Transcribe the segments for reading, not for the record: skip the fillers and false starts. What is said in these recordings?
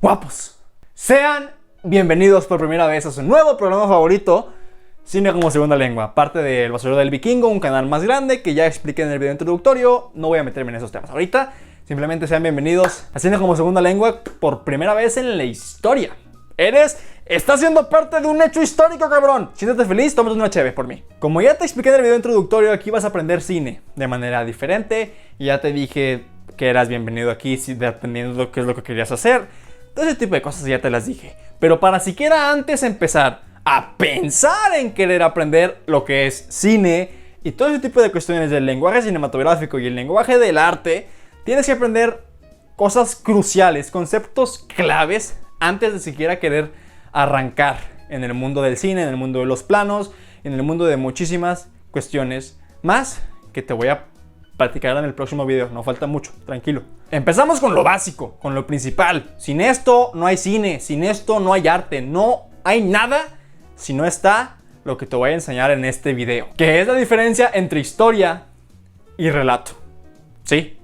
Guapos, sean bienvenidos por primera vez a su nuevo programa favorito, Cine como Segunda Lengua, parte del Basurero del Vikingo, un canal más grande que ya expliqué en el video introductorio. No voy a meterme en esos temas ahorita, simplemente sean bienvenidos a Cine como Segunda Lengua por primera vez en la historia. Estás siendo parte de un hecho histórico, cabrón. Siéntate feliz, tómate una cheve por mí. Como ya te expliqué en el video introductorio, aquí vas a aprender cine de manera diferente. Y ya te dije que eras bienvenido aquí, dependiendo de qué es lo que querías hacer. Todo ese tipo de cosas ya te las dije. Pero para siquiera antes empezar a pensar en querer aprender lo que es cine y todo ese tipo de cuestiones del lenguaje cinematográfico y el lenguaje del arte, tienes que aprender cosas cruciales, conceptos claves antes de siquiera querer arrancar en el mundo del cine, en el mundo de los planos, en el mundo de muchísimas cuestiones más que te voy a platicar en el próximo video. No falta mucho, tranquilo. Empezamos con lo básico, con lo principal. Sin esto no hay cine, sin esto no hay arte, no hay nada si no está lo que te voy a enseñar en este video, que es la diferencia entre historia y relato. Sí,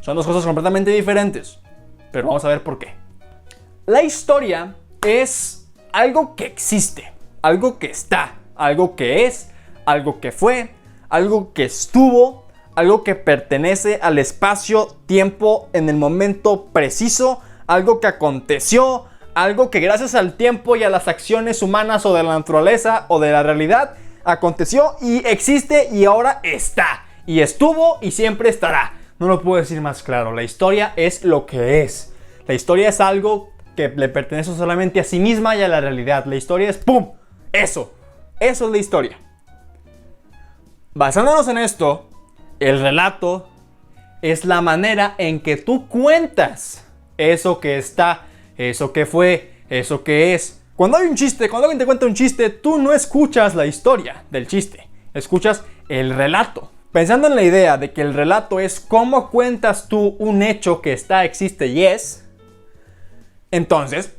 son dos cosas completamente diferentes, pero vamos a ver por qué. La historia es algo que existe, algo que está, algo que es, algo que fue, algo que estuvo, algo que pertenece al espacio-tiempo en el momento preciso, algo que aconteció, algo que gracias al tiempo y a las acciones humanas o de la naturaleza o de la realidad aconteció y existe y ahora está, y estuvo y siempre estará. No lo puedo decir más claro, la historia es lo que es. La historia es algo que le pertenece solamente a sí misma y a la realidad. La historia es ¡pum! Eso es la historia. Basándonos en esto, el relato es la manera en que tú cuentas eso que está, eso que fue, eso que es. Cuando hay un chiste, cuando alguien te cuenta un chiste, tú no escuchas la historia del chiste, escuchas el relato. Pensando en la idea de que el relato es cómo cuentas tú un hecho que está, existe y es, entonces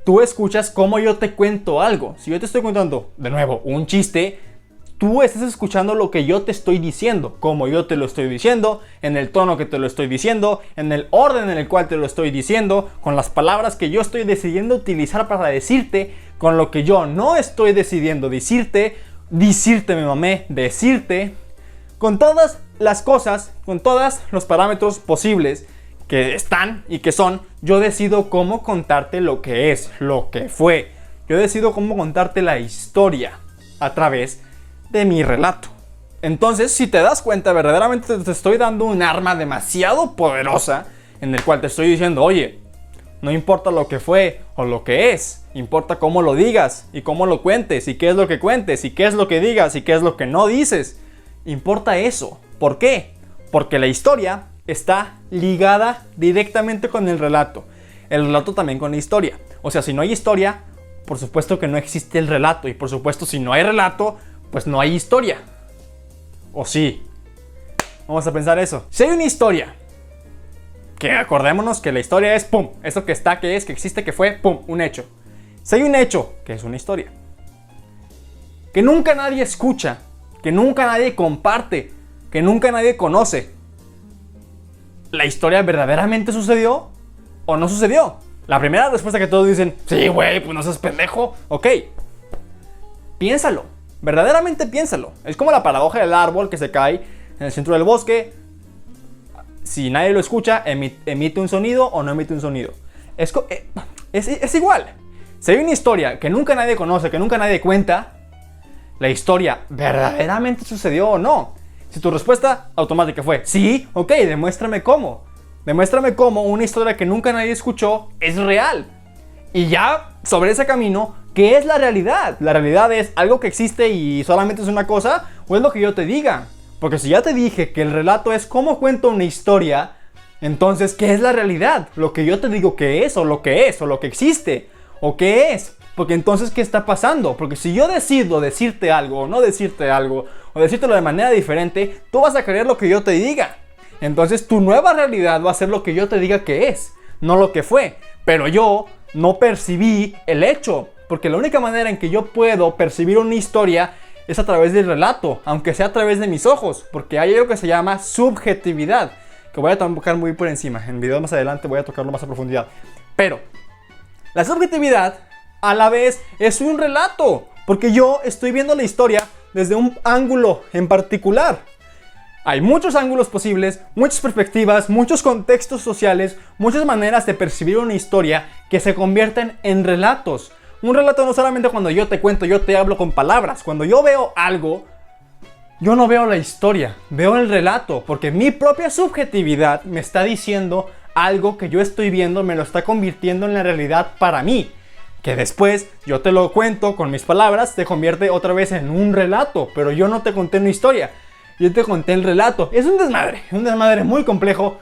tú escuchas cómo yo te cuento algo. Si yo te estoy contando, de nuevo, un chiste, tú estás escuchando lo que yo te estoy diciendo, como yo te lo estoy diciendo, en el tono que te lo estoy diciendo, en el orden en el cual te lo estoy diciendo, con las palabras que yo estoy decidiendo utilizar para decirte, con lo que yo no estoy decidiendo decirte me mamé, decirte, con todas las cosas, con todos los parámetros posibles que están y que son, yo decido cómo contarte lo que es, lo que fue. Yo decido cómo contarte la historia a través de mi relato. Entonces, si te das cuenta, verdaderamente te estoy dando un arma demasiado poderosa en el cual te estoy diciendo, oye, no importa lo que fue o lo que es, importa cómo lo digas y cómo lo cuentes y qué es lo que cuentes y qué es lo que digas y qué es lo que no dices. Importa eso. ¿Por qué? Porque la historia está ligada directamente con el relato también con la historia. O sea, si no hay historia, por supuesto que no existe el relato, y por supuesto si no hay relato, pues no hay historia. ¿O sí? Vamos a pensar eso. Si hay una historia, que acordémonos que la historia es pum, eso que está, que es, que existe, que fue, pum, un hecho. Si hay un hecho, que es una historia, que nunca nadie escucha, que nunca nadie comparte, que nunca nadie conoce, ¿la historia verdaderamente sucedió o no sucedió? La primera respuesta que todos dicen, sí, güey, pues no seas pendejo. Ok, piénsalo. Verdaderamente piénsalo. Es como la paradoja del árbol que se cae en el centro del bosque. Si nadie lo escucha, emite un sonido o no emite un sonido. Es igual. Si hay una historia que nunca nadie conoce, que nunca nadie cuenta, ¿la historia verdaderamente sucedió o no? Si tu respuesta automática fue sí, ok, demuéstrame cómo. Demuéstrame cómo una historia que nunca nadie escuchó es real. Y ya sobre ese camino, ¿qué es la realidad? ¿La realidad es algo que existe y solamente es una cosa? ¿O es lo que yo te diga? Porque si ya te dije que el relato es cómo cuento una historia, entonces, ¿qué es la realidad? ¿Lo que yo te digo que es? ¿O lo que es? ¿O lo que existe? ¿O qué es? Porque entonces, ¿qué está pasando? Porque si yo decido decirte algo o no decirte algo, o decírtelo de manera diferente, tú vas a creer lo que yo te diga. Entonces, tu nueva realidad va a ser lo que yo te diga que es, no lo que fue. Pero yo no percibí el hecho, porque la única manera en que yo puedo percibir una historia es a través del relato, aunque sea a través de mis ojos, porque hay algo que se llama subjetividad. que voy a tocar muy por encima. En videos más adelante voy a tocarlo más a profundidad. Pero la subjetividad a la vez es un relato, porque yo estoy viendo la historia desde un ángulo en particular. Hay muchos ángulos posibles, muchas perspectivas, muchos contextos sociales, muchas maneras de percibir una historia que se convierten en relatos. Un relato no solamente cuando yo te cuento, yo te hablo con palabras. Cuando yo veo algo, yo no veo la historia, veo el relato, porque mi propia subjetividad me está diciendo algo que yo estoy viendo, me lo está convirtiendo en la realidad para mí. Que después yo te lo cuento con mis palabras, te convierte otra vez en un relato, pero yo no te conté una historia, yo te conté el relato. Es un desmadre muy complejo,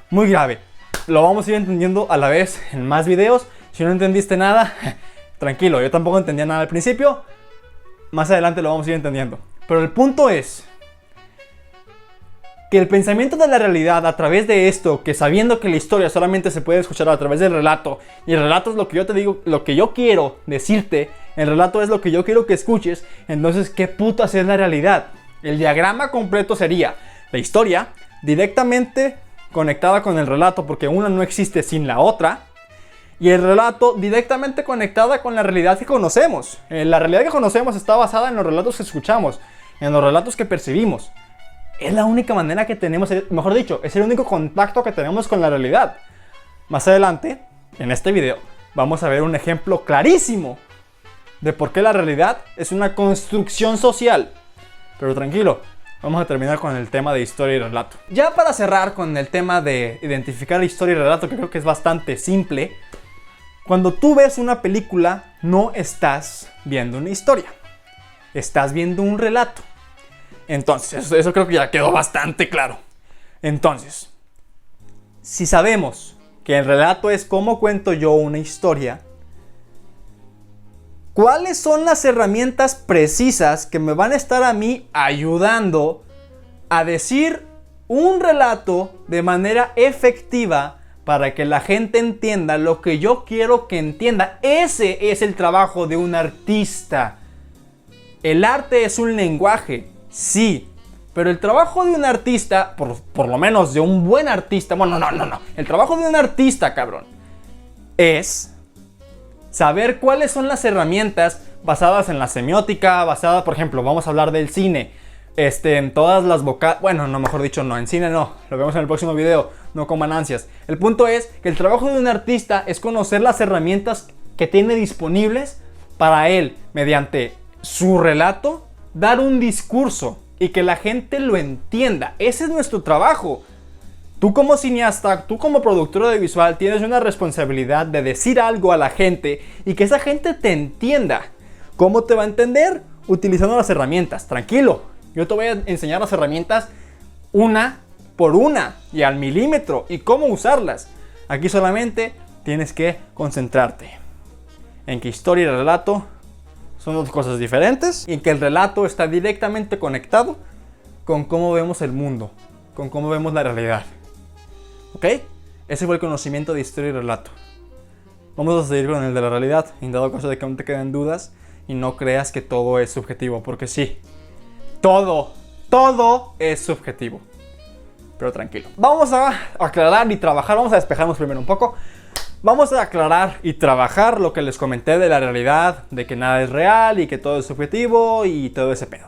muy grave. Lo vamos a ir entendiendo a la vez en más videos. Si no entendiste nada, tranquilo, yo tampoco entendía nada al principio. Más adelante lo vamos a ir entendiendo. Pero el punto es que el pensamiento de la realidad a través de esto, que sabiendo que la historia solamente se puede escuchar a través del relato, y el relato es lo que yo te digo, lo que yo quiero decirte, el relato es lo que yo quiero que escuches, entonces ¿qué putas es la realidad? El diagrama completo sería la historia directamente conectada con el relato, porque una no existe sin la otra, y el relato directamente conectada con la realidad que conocemos. La realidad que conocemos está basada en los relatos que escuchamos, en los relatos que percibimos. Es la única manera que tenemos, mejor dicho, es el único contacto que tenemos con la realidad. Más adelante, en este video, vamos a ver un ejemplo clarísimo de por qué la realidad es una construcción social. Pero tranquilo, vamos a terminar con el tema de historia y relato. Ya para cerrar con el tema de identificar historia y relato, que creo que es bastante simple. Cuando tú ves una película, no estás viendo una historia, estás viendo un relato. Entonces, eso creo que ya quedó bastante claro. Entonces, si sabemos que el relato es cómo cuento yo una historia, ¿cuáles son las herramientas precisas que me van a estar a mí ayudando a decir un relato de manera efectiva para que la gente entienda lo que yo quiero que entienda? Ese es el trabajo de un artista. El arte es un lenguaje. Sí, pero el trabajo de un artista, por lo menos de un buen artista, bueno, no. El trabajo de un artista, cabrón, es saber cuáles son las herramientas basadas en la semiótica, basada, por ejemplo, vamos a hablar del cine, en todas las vocales, bueno, no, mejor dicho, no, en cine no, lo vemos en el próximo video, no coman ansias. El punto es que el trabajo de un artista es conocer las herramientas que tiene disponibles para él, mediante su relato, dar un discurso y que la gente lo entienda. Ese es nuestro trabajo. Tú como cineasta, tú como productor audiovisual tienes una responsabilidad de decir algo a la gente y que esa gente te entienda. ¿Cómo te va a entender? Utilizando las herramientas. Tranquilo, yo te voy a enseñar las herramientas una por una y al milímetro y cómo usarlas. Aquí solamente tienes que concentrarte en que historia y relato son dos cosas diferentes y en que el relato está directamente conectado con cómo vemos el mundo, con cómo vemos la realidad. ¿Ok? Ese fue el conocimiento de historia y relato. Vamos a seguir con el de la realidad, en dado caso de que aún te queden dudas y no creas que todo es subjetivo, porque sí, todo es subjetivo. Pero tranquilo. Vamos a aclarar y trabajar, vamos a despejarnos primero un poco. Vamos a aclarar y trabajar lo que les comenté de la realidad, de que nada es real y que todo es subjetivo y todo ese pedo.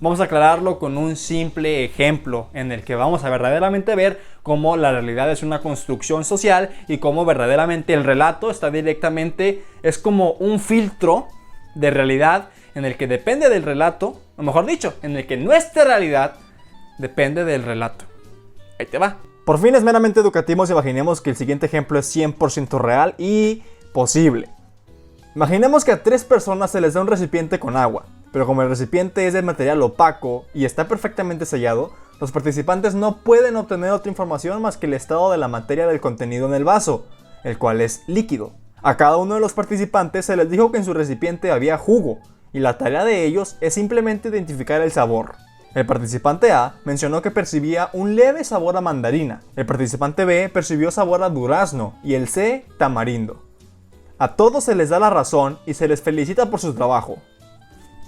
Vamos a aclararlo con un simple ejemplo en el que vamos a verdaderamente ver cómo la realidad es una construcción social y cómo verdaderamente el relato está directamente, es como un filtro de realidad en el que depende del relato, o mejor dicho, en el que nuestra realidad depende del relato. Ahí te va. Por fines meramente educativos, imaginemos que el siguiente ejemplo es 100% real y posible. Imaginemos que a 3 personas se les da un recipiente con agua, pero como el recipiente es de material opaco y está perfectamente sellado, los participantes no pueden obtener otra información más que el estado de la materia del contenido en el vaso, el cual es líquido. A cada uno de los participantes se les dijo que en su recipiente había jugo, y la tarea de ellos es simplemente identificar el sabor. El participante A mencionó que percibía un leve sabor a mandarina, el participante B percibió sabor a durazno y el C tamarindo. A todos se les da la razón y se les felicita por su trabajo.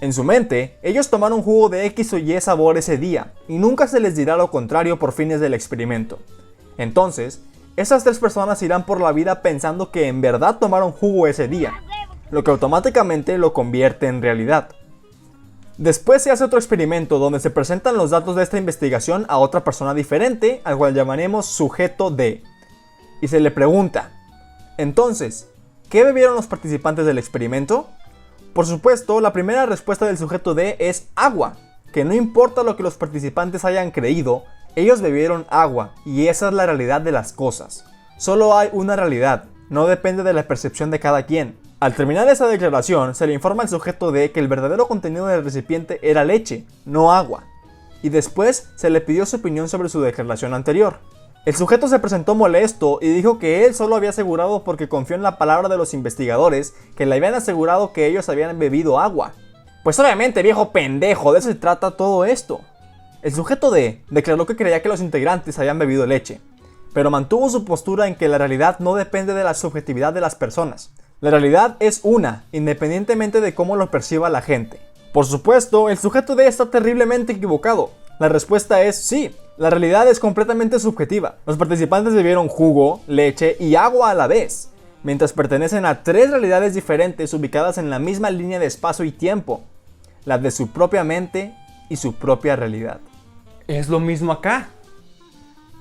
En su mente, ellos tomaron jugo de X o Y sabor ese día, y nunca se les dirá lo contrario por fines del experimento. Entonces, esas 3 personas irán por la vida pensando que en verdad tomaron jugo ese día, lo que automáticamente lo convierte en realidad. Después se hace otro experimento donde se presentan los datos de esta investigación a otra persona diferente, al cual llamaremos sujeto D. Y se le pregunta, entonces, ¿qué bebieron los participantes del experimento? Por supuesto, la primera respuesta del sujeto D es agua, que no importa lo que los participantes hayan creído, ellos bebieron agua, y esa es la realidad de las cosas. Solo hay una realidad, no depende de la percepción de cada quien. Al terminar esa declaración, se le informa al sujeto D que el verdadero contenido del recipiente era leche, no agua, y después se le pidió su opinión sobre su declaración anterior. El sujeto se presentó molesto y dijo que él solo había asegurado porque confió en la palabra de los investigadores que le habían asegurado que ellos habían bebido agua. Pues obviamente, viejo pendejo, de eso se trata todo esto. El sujeto D declaró que creía que los integrantes habían bebido leche, pero mantuvo su postura en que la realidad no depende de la subjetividad de las personas. La realidad es una, independientemente de cómo lo perciba la gente. Por supuesto, el sujeto D está terriblemente equivocado. La respuesta es sí, la realidad es completamente subjetiva. Los participantes bebieron jugo, leche y agua a la vez, mientras pertenecen a 3 realidades diferentes ubicadas en la misma línea de espacio y tiempo, la de su propia mente y su propia realidad. Es lo mismo acá.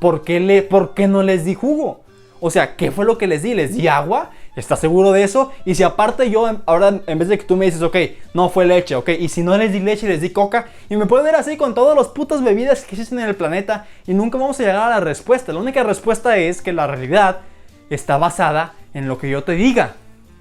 ¿Por qué no les di jugo? O sea, ¿qué fue lo que les di? ¿Les di agua? ¿Estás seguro de eso? Y si aparte yo, ahora en vez de que tú me dices, ok, no fue leche, ok, y si no les di leche, les di coca, y me puedo ver así con todas las putas bebidas que existen en el planeta, y nunca vamos a llegar a la respuesta. La única respuesta es que la realidad está basada en lo que yo te diga.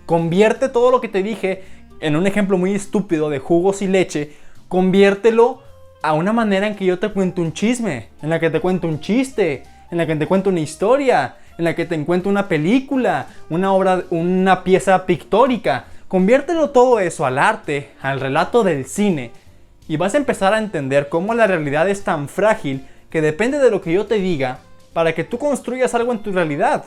Convierte todo lo que te dije en un ejemplo muy estúpido de jugos y leche, conviértelo a una manera en que yo te cuento un chisme, en la que te cuento un chiste, en la que te cuento una historia, en la que te encuentro una película, una obra, una pieza pictórica. Conviértelo todo eso al arte, al relato del cine, y vas a empezar a entender cómo la realidad es tan frágil que depende de lo que yo te diga para que tú construyas algo en tu realidad.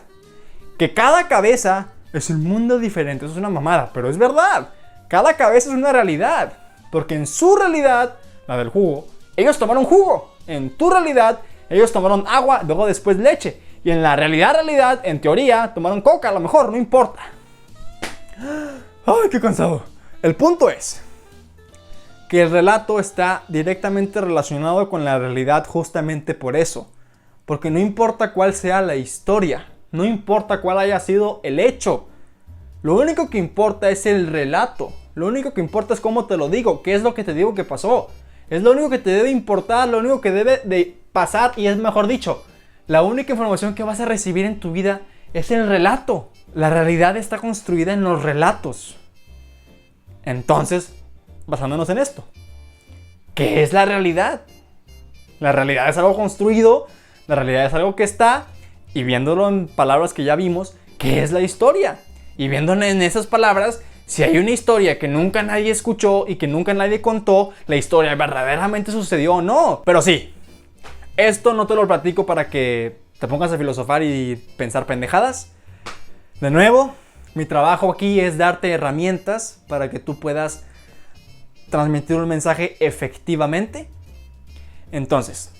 Que cada cabeza es un mundo diferente, eso es una mamada, pero es verdad. Cada cabeza es una realidad, porque en su realidad, la del jugo, ellos tomaron jugo. En tu realidad, ellos tomaron agua, luego después leche. Y en la realidad, en teoría, tomaron coca, a lo mejor, no importa. Ay, qué cansado. El punto es que el relato está directamente relacionado con la realidad justamente por eso. Porque no importa cuál sea la historia, no importa cuál haya sido el hecho, lo único que importa es el relato. Lo único que importa es cómo te lo digo, qué es lo que te digo que pasó. Es lo único que te debe importar, lo único que debe de pasar, y es mejor dicho, la única información que vas a recibir en tu vida es el relato. La realidad está construida en los relatos. Entonces, basándonos en esto, ¿qué es la realidad? La realidad es algo construido, la realidad es algo que está, y viéndolo en palabras que ya vimos, ¿qué es la historia? Y viéndolo en esas palabras, si hay una historia que nunca nadie escuchó y que nunca nadie contó, la historia verdaderamente sucedió o no. Pero sí, esto no te lo platico para que te pongas a filosofar y pensar pendejadas. De nuevo, mi trabajo aquí es darte herramientas para que tú puedas transmitir un mensaje efectivamente. Entonces,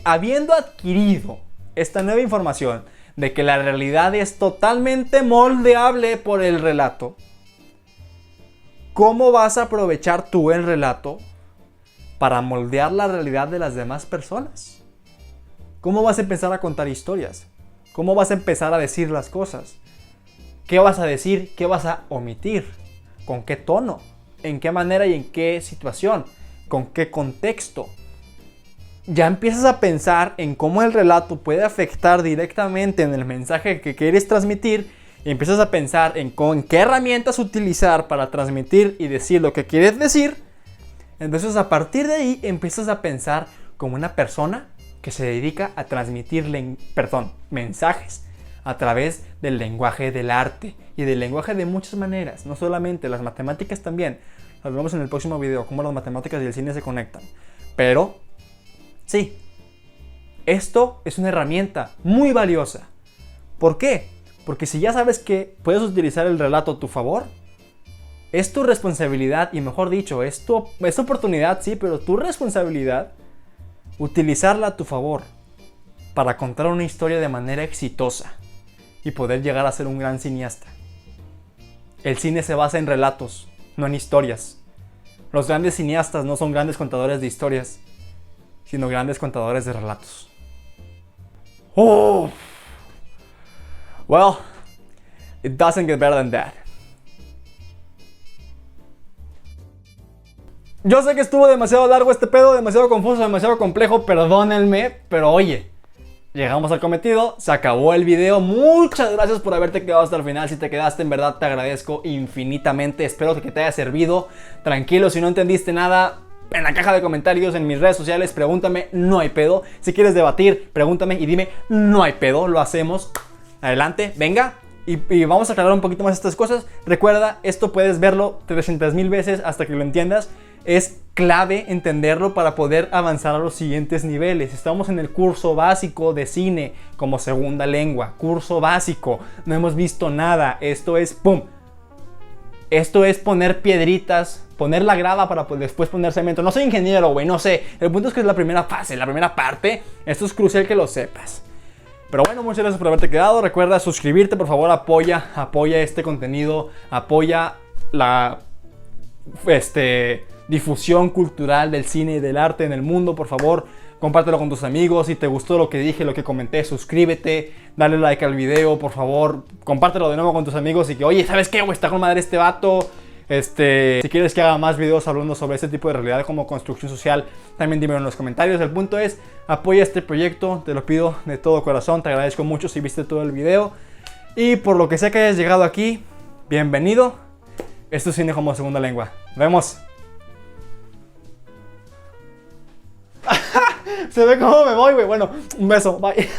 habiendo adquirido esta nueva información de que la realidad es totalmente moldeable por el relato, ¿cómo vas a aprovechar tú el relato para moldear la realidad de las demás personas? ¿Cómo vas a empezar a contar historias? ¿Cómo vas a empezar a decir las cosas? ¿Qué vas a decir? ¿Qué vas a omitir? ¿Con qué tono? ¿En qué manera y en qué situación? ¿Con qué contexto? Ya empiezas a pensar en cómo el relato puede afectar directamente en el mensaje que quieres transmitir, y empiezas a pensar en qué herramientas utilizar para transmitir y decir lo que quieres decir. Entonces, a partir de ahí empiezas a pensar como una persona que se dedica a transmitir mensajes a través del lenguaje del arte y del lenguaje de muchas maneras, no solamente las matemáticas también. Lo vemos en el próximo video, cómo las matemáticas y el cine se conectan. Pero sí, esto es una herramienta muy valiosa. ¿Por qué? Porque si ya sabes que puedes utilizar el relato a tu favor, Es tu responsabilidad, y mejor dicho, es tu oportunidad, sí, pero tu responsabilidad utilizarla a tu favor para contar una historia de manera exitosa y poder llegar a ser un gran cineasta. El cine se basa en relatos, no en historias. Los grandes cineastas no son grandes contadores de historias, sino grandes contadores de relatos. Oh. Well, it doesn't get better than that. Yo sé que estuvo demasiado largo este pedo, demasiado confuso, demasiado complejo, perdónenme, pero oye, llegamos al cometido, se acabó el video. Muchas gracias por haberte quedado hasta el final. Si te quedaste, en verdad te agradezco infinitamente. Espero que te haya servido. Tranquilo, si no entendiste nada, en la caja de comentarios, en mis redes sociales, pregúntame, no hay pedo. Si quieres debatir, pregúntame y dime, no hay pedo, lo hacemos. Adelante, venga. Y vamos a aclarar un poquito más estas cosas. Recuerda, esto puedes verlo 300,000 veces hasta que lo entiendas. Es clave entenderlo para poder avanzar a los siguientes niveles. Estamos en el curso básico de cine como segunda lengua. Curso básico. No hemos visto nada. Esto es ¡pum! Esto es poner piedritas, poner la grava para después poner cemento. No soy ingeniero, güey, no sé. El punto es que es la primera fase, la primera parte. Esto es crucial que lo sepas. Pero bueno, muchas gracias por haberte quedado. Recuerda suscribirte, por favor, apoya este contenido, apoya la difusión cultural del cine y del arte en el mundo. Por favor, compártelo con tus amigos. Si te gustó lo que dije, lo que comenté, suscríbete, dale like al video, por favor, compártelo de nuevo con tus amigos y que, oye, ¿sabes qué, güey? Está con madre este vato. Si quieres que haga más videos hablando sobre este tipo de realidad como construcción social, también dímelo en los comentarios. El punto es, apoya este proyecto, te lo pido de todo corazón. Te agradezco mucho si viste todo el video. Y por lo que sea que hayas llegado aquí, bienvenido. Esto es Cine como Segunda Lengua. Nos vemos. Se ve cómo me voy, güey. Bueno, un beso. Bye.